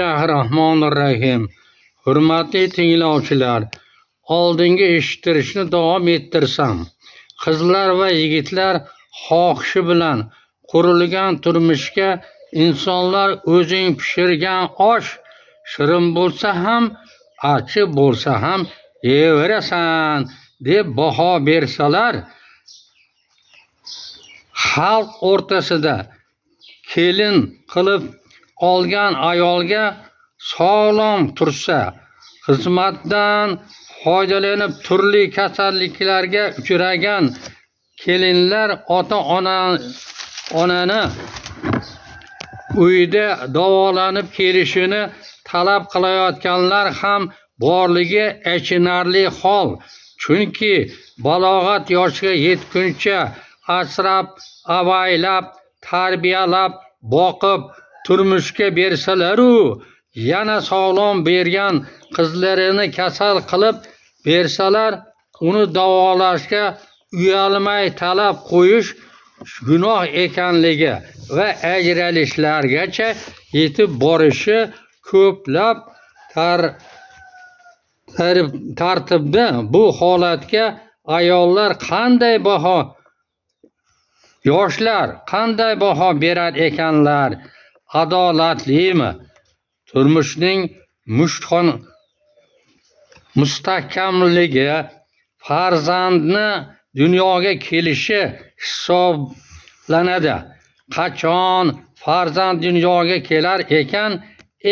Bismillahirrahmanirrahim. Hurmatli tinglovchilar, oldingi eshittirishni davom ettirsam. Qizlar va yigitlar xohishi bilan qurilgan turmushga insonlar o'zing pishirgan osh shirin bo'lsa ham, achchiq bo'lsa ham yeyverasan deb baho bersalar, xalq o'rtasida kelin qilib olgan ayolga sog'lom tursa, xizmatdan foydalanib turli kasalliklarga uchragan kelinlar ota-onani uyida davolanib kelishini talab qilayotganlar ham borligi achinarli hol. Chunki balog'at yoshiga yetguncha asrab, avaylab, tarbiyalab, boqib, turmushga bersalaru, yana sog'lom bergan qizlarini kasal qilib bersalar, uni davolashga uyalmay talab qo'yish gunoh ekanligi va ajralishlargacha yetib borishi ko'plab tartibda. Bu holatga ayollar yoshlar qanday baho berar ekanlar? Adolatlimi? Turmushning mustahkamligi farzandni dunyoga kelishi hisoblanadi. Qachon farzand dunyoga kelar ekan,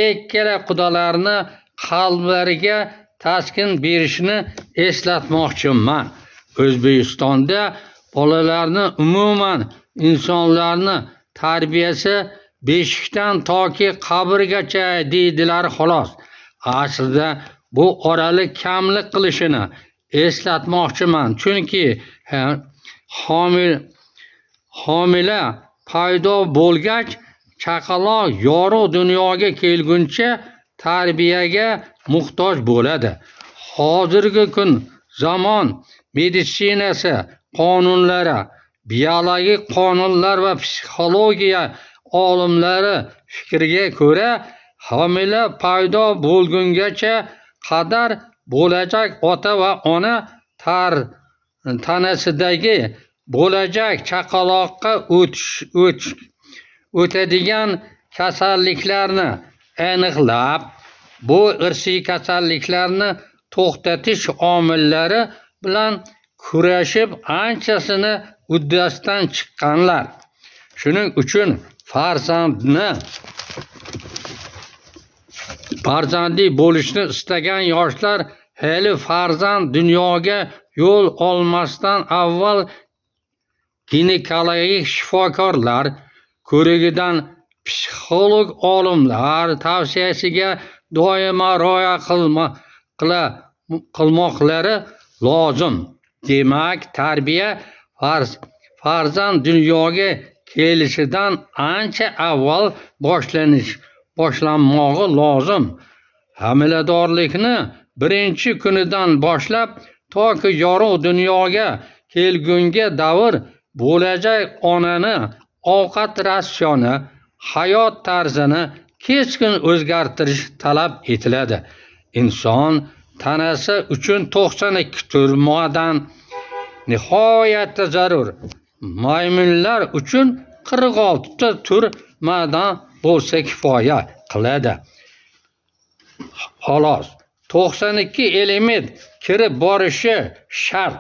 ikkala qudalarni qalblariga taskin berishni eslatmoqchiman. O'zbekistonda bolalarni, umuman insonlarni tarbiyasi beshikdan toki qabrgacha deydilar xolos. Aslida bu oraliq kamlik qilishini eslatmoqchiman. Chunki homila paydo bo'lgach, chaqaloq yorug' dunyoga kelguncha tarbiyaga muhtoj bo'ladi. Hozirgi kun zamon meditsinasi qonunlari, biologik qonunlar va psixologiya olimlari fikriga ko'ra, homila paydo bo'lgungacha qadar bo'lajak ota va ona tanasidagi bo'lajak chaqaloqqa o'tadigan kasalliklarni aniqlab, bu irsiy kasalliklarni to'xtatish omillari bilan kurashib anchasini uddasidan chiqqanlar. Shuning uchun farzandli bo'lishni istagan yoshlar hali farzand dunyoga yo'l olmasdan avval ginekologik shifokorlar ko'rigidan, psixolog olimlar tavsiyasiga doimo rioya qilmoqlari lozim. Demak, tarbiya farzand dunyoga kelishidan ancha avval boshlanmog'i lozim. Homiladorlikni birinchi kunidan boshlab toki yorug' dunyoga kelgunga davr bo'lajak onani ovqat ratsioni, hayot tarzini keskin o'zgartirish talab etiladi. Inson tanasi uchun 92 tur modan nihoyatda zarur. Maymunlar uchun 46 ta tur modan bo'lsa kifoya qiladi. Xolos, 92 element kirib borishi shart.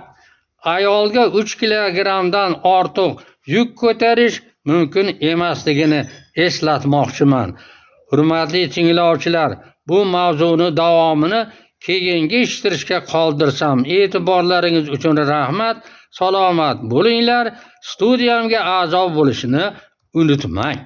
Ayolga 3 kilogramdan ortiq yuk ko'tarish mumkin emasligini eslatmoqchiman. Hurmatli tinglovchilar, bu mavzuni davomini keyingi eshittirishga qoldirsam. E'tiborlaringiz uchun rahmat. Salomat bo'linglar. Studiyamga a'zo bo'lishni unutmang.